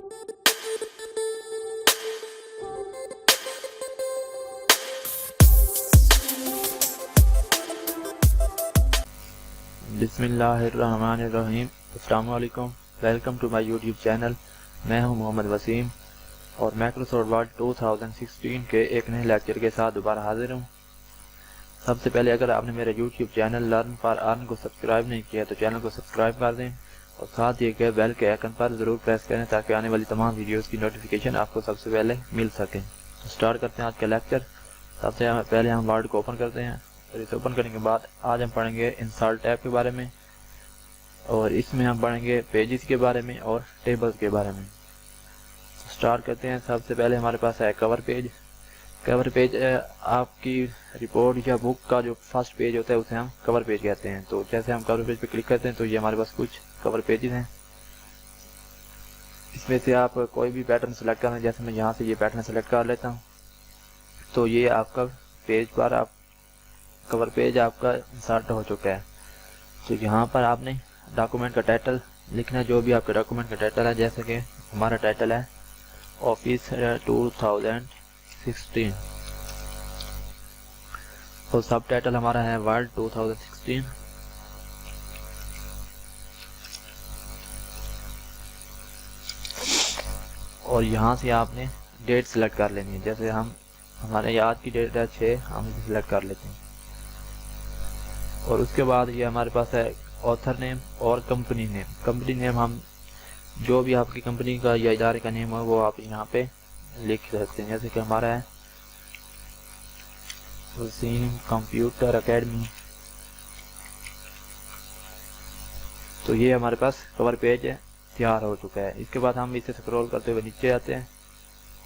बिस्मिल्लाहिर्रहमानिर्रहीम। अस्सलाम वालेकुम। Welcome to my YouTube channel. मैं हूं मोहम्मद वसीम और माइक्रोसॉफ्ट वर्ड 2016 के एक नए लेक्चर के साथ दोबारा हाजिर हूं। सबसे पहले अगर आपने मेरे YouTube channel learn for earn को सब्सक्राइब नहीं किया तो चैनल को सब्सक्राइब कर दें और साथ ही के बेल के आइकन पर ज़रूर प्रेस करें ताकि आने वाली तमाम वीडियोज़ की नोटिफिकेशन आपको सबसे पहले मिल सके। तो स्टार्ट करते हैं आज का लेक्चर। सबसे पहले हम वर्ड को ओपन करते हैं और इसे ओपन करने के बाद आज हम पढ़ेंगे इंसर्ट टैब के बारे में और इसमें हम पढ़ेंगे पेजेस के बारे में और टेबल्स के बारे में। स्टार्ट करते हैं। सबसे पहले हमारे पास है कवर पेज। कवर पेज आपकी रिपोर्ट या बुक का जो फर्स्ट पेज होता है उसे हम कवर पेज कहते हैं। तो जैसे हम कवर पेज पे क्लिक करते हैं तो ये हमारे पास कुछ कवर पेजेस हैं। इसमें से आप कोई भी पैटर्न सेलेक्ट करें, जैसे मैं यहाँ से ये पैटर्न सेलेक्ट कर लेता हूँ तो ये आपका पेज पर आप कवर पेज आपका इंसर्ट हो चुका है। तो यहाँ पर आपने डॉक्यूमेंट का टाइटल लिखना है, जो भी आपका डॉक्यूमेंट का टाइटल है। जैसे कि हमारा टाइटल है ऑफिस 2016 और सब टाइटल हमारा है वर्ड 2016। और यहाँ से आपने डेट सेलेक्ट कर लेनी है। जैसे हमारे आज की डेट है 6, हम इसे सिलेक्ट कर लेते हैं। और उसके बाद ये हमारे पास है ऑथर नेम और कंपनी नेम। कंपनी नेम हम जो भी आपकी कंपनी का या इदारे का नेम है वो आप यहाँ पे लिख सकते हैं। जैसे कि हमारा है वसीम कंप्यूटर एकेडमी। तो ये हमारे पास कवर पेज तैयार हो चुका है। इसके बाद हम इसे स्क्रॉल करते हुए नीचे आते हैं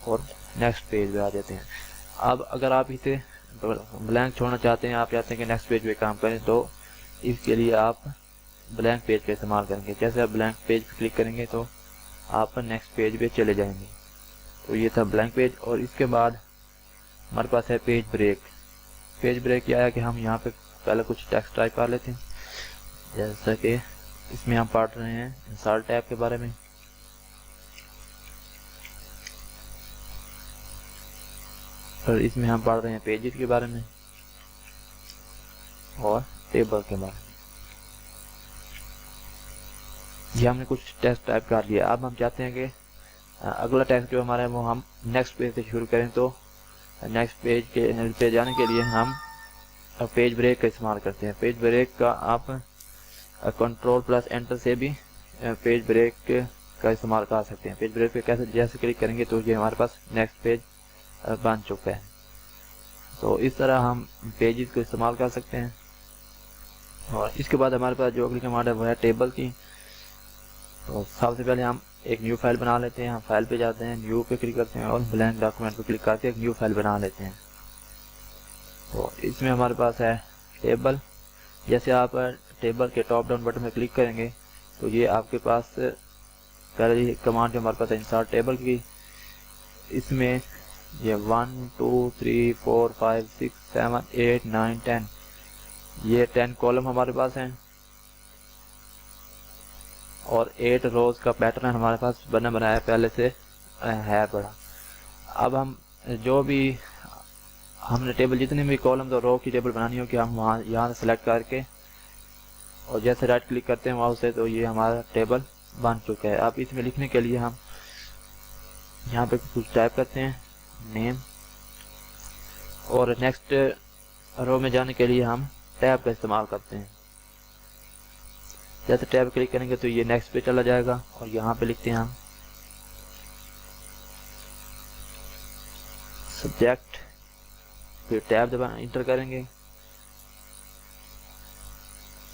और नेक्स्ट पेज पे आ जाते हैं। अब अगर आप इसे ब्लैंक छोड़ना चाहते हैं, आप चाहते हैं कि नेक्स्ट पेज पे काम करें, तो इसके लिए आप ब्लैंक पेज का इस्तेमाल करेंगे। जैसे आप ब्लैंक पेज पे क्लिक करेंगे तो आप नेक्स्ट पेज पे चले जाएंगे। तो ये था ब्लैंक पेज। और इसके बाद हमारे पास है पेज ब्रेक। पेज ब्रेक क्या है कि हम यहाँ पे पहले कुछ टेक्स्ट टाइप कर लेते हैं। जैसा कि इसमें हम पढ़ रहे हैं इंसर्ट टैब के बारे में। और इसमें हम पढ़ रहे हैं पेजेस के बारे में और टेबल के बारे में। ये हमने कुछ टेक्स्ट टाइप कर लिया। अब हम चाहते हैं कि अगला टेक्स्ट जो हमारा है वो हम नेक्स्ट पेज से शुरू करें। तो नेक्स्ट पेज पे जाने के लिए हम पेज ब्रेक का इस्तेमाल करते हैं। पेज ब्रेक का आप कंट्रोल प्लस एंटर से भी पेज ब्रेक का इस्तेमाल कर सकते हैं। पेज ब्रेक पे कैसे जैसे क्लिक करेंगे तो ये हमारे पास नेक्स्ट पेज बन चुका है। तो इस तरह हम पेजेस को इस्तेमाल कर सकते हैं। और इसके बाद हमारे पास जो अगली कमांड है वो है टेबल की। तो सबसे पहले हम एक न्यू फाइल बना लेते हैं। हम फाइल पे जाते हैं, न्यू पे क्लिक करते हैं और ब्लैंक डॉक्यूमेंट पे क्लिक करके एक न्यू फाइल बना लेते हैं। तो इसमें हमारे पास है टेबल। जैसे आप टेबल के टॉप डाउन बटन में क्लिक करेंगे तो ये आपके पास पहले कमांड जो हमारे पास है इंसर्ट टेबल की, इसमें ये 1 2 3 4 5 6 7 8 9 10 ये 10 कॉलम हमारे पास हैं और 8 रोज का पैटर्न हमारे पास बना बनाया पहले से है बड़ा। अब हम जो भी हमने टेबल जितने भी कॉलम और रो की टेबल बनानी हो कि हम वहाँ यहाँ से सेलेक्ट करके और जैसे राइट क्लिक करते हैं वहाँ से तो ये हमारा टेबल बन चुका है। अब इसमें लिखने के लिए हम यहाँ पे कुछ टाइप करते हैं नेम और नेक्स्ट रो में जाने के लिए हम टैब का इस्तेमाल करते हैं। जैसे टैब क्लिक करेंगे तो ये नेक्स्ट पे चला जाएगा और यहाँ पे लिखते हैं हम सब्जेक्ट, फिर टैब दबा इंटर करेंगे।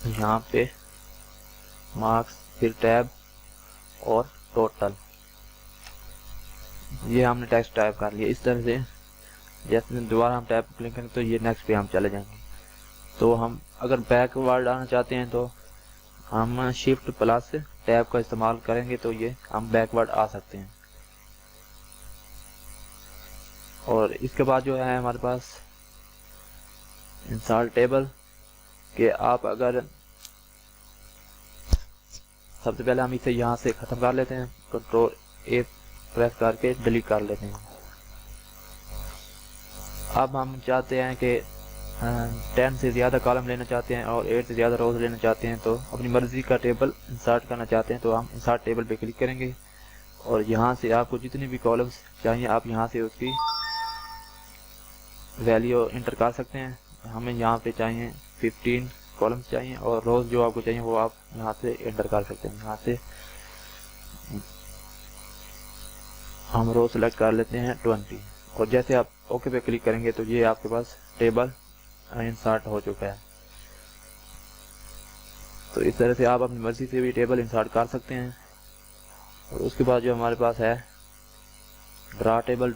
यहाँ पे मार्क्स, फिर टैब और टोटल। ये हमने टेक्स्ट टाइप कर लिया। इस तरह से जैसे दोबारा हम टैब क्लिक करें तो ये नेक्स्ट पे हम चले जाएंगे। तो हम अगर बैकवर्ड आना चाहते हैं तो हम शिफ्ट प्लस टैब का इस्तेमाल करेंगे तो ये हम बैकवर्ड आ सकते हैं। और इसके बाद जो है हमारे पास इंसर्ट टेबल के आप अगर सबसे पहले हम इसे यहाँ से ख़त्म कर लेते हैं, कंट्रोल प्रेस करके डिलीट कर लेते हैं। अब हम चाहते हैं कि 10 से ज़्यादा कॉलम लेना चाहते हैं और 8 से ज़्यादा रोज लेना चाहते हैं, तो अपनी मर्ज़ी का टेबल इंसर्ट करना चाहते हैं तो हम इंसर्ट टेबल पे क्लिक करेंगे और यहाँ से आपको जितनी भी कॉलम्स चाहिए आप यहाँ से उसकी वैल्यू इंटर कर सकते हैं। हमें यहाँ पे चाहिए 15 कॉलम्स चाहिए और रोज जो आपको चाहिए वो आप यहाँ से इंटर कर सकते हैं। यहाँ से हम रोज सेलेक्ट कर लेते हैं 20 और जैसे आप ओके पे क्लिक करेंगे तो ये आपके पास टेबल इंसर्ट हो चुका है। तो इस तरह से आप अपनी मर्जी से भी टेबल इंसर्ट कर सकते हैं। और उसके बाद जो हमारे पास है ड्रा टेबल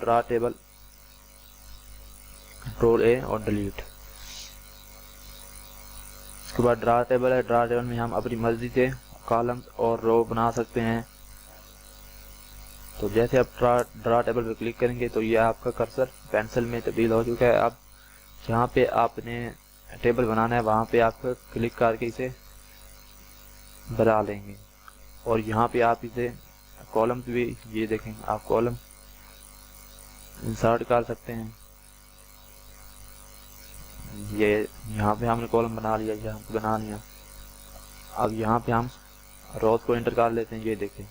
कंट्रोल A और डिलीट। उसके बाद ड्रा टेबल है, ड्रा टेबल में हम अपनी मर्जी से कॉलम्स और रो बना सकते हैं। तो जैसे आप ड्रा टेबल पर क्लिक करेंगे तो ये आपका कर्सर पेंसिल में तब्दील हो चुका है। अब जहाँ पे आपने टेबल बनाना है वहाँ पे आप क्लिक करके इसे बना लेंगे और यहाँ पे आप इसे कॉलम्स भी ये देखें आप कॉलम इंसर्ट कर सकते हैं। ये यहाँ पे हमने कॉलम बना लिया, यहाँ पे बना लिया। अब यहाँ पे हम रोज को एंटर कर लेते हैं। ये देखें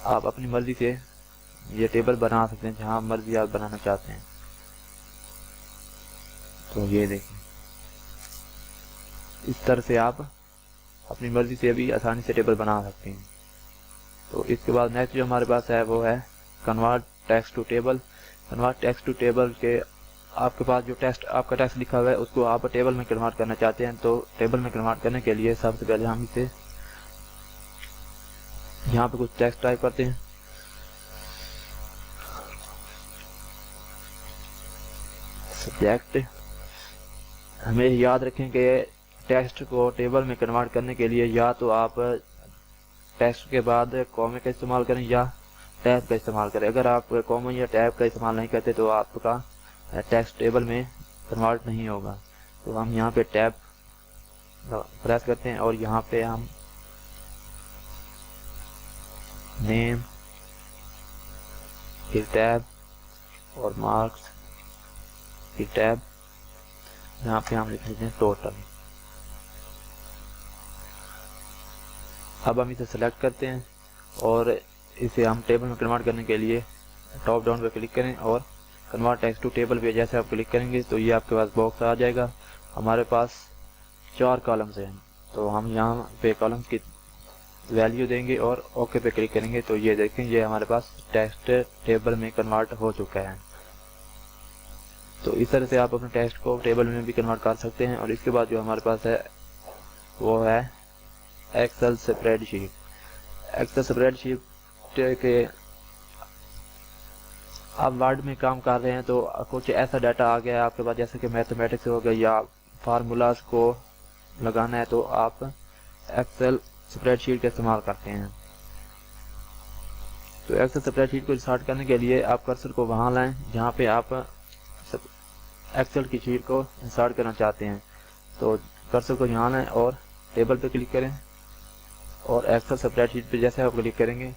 आप अपनी मर्जी से ये टेबल बना सकते हैं जहाँ मर्जी आप बनाना चाहते हैं। तो ये देखें इस तरह से आप अपनी मर्जी से भी आसानी से टेबल बना सकते हैं। तो इसके बाद नेक्स्ट जो हमारे पास है वो है convert text to table. Convert text to table के आपके पास जो आपका टेक्स्ट लिखा हुआ है उसको आप टेबल में कन्वर्ट करना चाहते हैं। तो टेबल में कन्वर्ट करने के लिए सबसे पहले हम इसे यहाँ पे कुछ टेक्स्ट टाइप करते हैं। सब्जेक्ट, हमें याद रखें कि टेक्स्ट को टेबल में कन्वर्ट करने के लिए या तो आप टेक्स्ट के बाद कॉमे का इस्तेमाल करें या टैब का इस्तेमाल करें। अगर आप कॉमा या टैब का इस्तेमाल नहीं करते तो आपका टेक्स्ट टेबल में कन्वर्ट नहीं होगा। तो हम यहाँ पे टैब प्रेस करते हैं और यहाँ पे हम नेम फिर टैब और मार्क्स फिर टैब, यहाँ पे हम लिख लेते हैं टोटल। अब हम इसे सेलेक्ट करते हैं और इसे हम टेबल में कन्वर्ट करने के लिए टॉप डाउन पे क्लिक करें और कन्वर्ट टेक्स्ट टू टेबल पे जैसे आप क्लिक करेंगे तो ये आपके पास बॉक्स आ जाएगा। हमारे पास 4 कॉलम्स हैं तो हम यहाँ पे कॉलम्स की वैल्यू देंगे और ओके पे क्लिक करेंगे तो ये देखें ये हमारे पास टेक्स्ट टेबल में कन्वर्ट हो चुका है। तो इस तरह से आप अपने टेक्स्ट को टेबल में भी कन्वर्ट कर सकते हैं। और इसके बाद जो हमारे पास है वो है एक्सेल स्प्रेडशीट। एक्सेल स्प्रेडशीट के आप वर्ड में काम कर रहे हैं तो कुछ ऐसा डाटा आ गया है आपके पास जैसे कि मैथमेटिक्स हो गया या फार्मूलाज को लगाना है तो आप एक्सेल स्प्रेडशीट का इस्तेमाल करते हैं। तो एक्सेल स्प्रेडशीट को स्टार्ट करने के लिए आप कर्सर को वहां लाएं जहां पे आप एक्सेल की शीट को इंसर्ट करना चाहते हैं। तो कर्सर को यहाँ लाएं और टेबल पे क्लिक करें और एक्सेल स्प्रेडशीट पे जैसे आप क्लिक करेंगे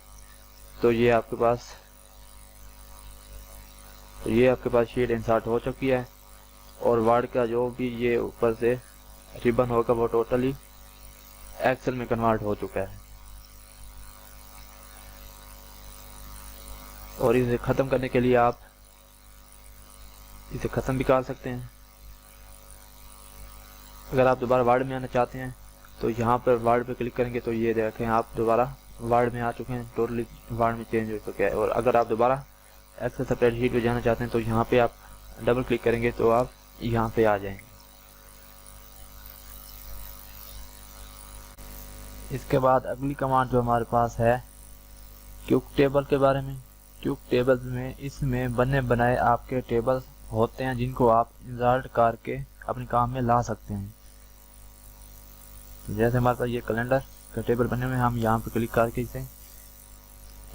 तो ये आपके पास शीट इंसर्ट हो चुकी है और वर्ड का जो भी ये ऊपर से रिबन होगा वो टोटली एक्सेल में कन्वर्ट हो चुका है। और इसे ख़त्म करने के लिए आप इसे ख़त्म भी कर सकते हैं। अगर आप दोबारा वर्ड में आना चाहते हैं तो यहाँ पर वर्ड पे क्लिक करेंगे तो ये देखें आप दोबारा वर्ड में आ चुके हैं, टोटली वर्ड में चेंज हो चुका है। और अगर आप दोबारा एक्सेल स्प्रेडशीट पे जाना चाहते हैं तो यहाँ पे आप डबल क्लिक करेंगे तो आप यहाँ पे आ जाएंगे। इसके बाद अगली कमांड जो हमारे पास है क्यूक टेबल के बारे में। क्यूक टेबल में इसमें बने बनाए आपके टेबल होते हैं जिनको आप इंसर्ट करके अपने काम में ला सकते हैं। जैसे हमारे पास ये कैलेंडर का टेबल बने हुए हैं, हम यहाँ पे क्लिक करके इसे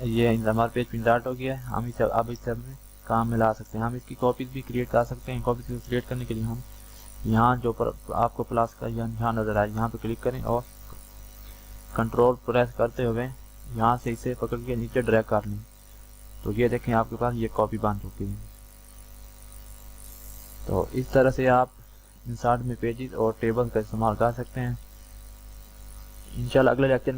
ये हमारे पेज पे इंसर्ट हो गया है। हम इसे अब इसे अपने काम में ला सकते हैं। हम इसकी कॉपीज भी क्रिएट कर सकते हैं। कॉपीज क्रिएट करने के लिए हम यहाँ जो आपको प्लस का यहाँ नजर आए यहाँ पे क्लिक करें और कंट्रोल प्रेस करते हुए यहाँ से इसे पकड़ के नीचे ड्रैग कर लें तो ये देखें आपके पास ये कॉपी बन चुकी है। तो इस तरह से आप इंसर्ट में पेजेस और टेबल का इस्तेमाल कर सकते हैं। इंशाल्लाह अगले लेक्चर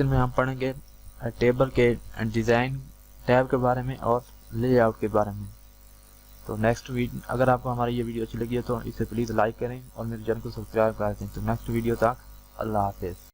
में हम पढ़ेंगे टेबल के डिज़ाइन टैब के बारे में और लेआउट के बारे में। तो नेक्स्ट वीडियो, अगर आपको हमारी ये वीडियो अच्छी लगी है तो इसे प्लीज़ लाइक करें और मेरे चैनल को सब्सक्राइब कर दें। तो नेक्स्ट वीडियो तक अल्लाह हाफिज़।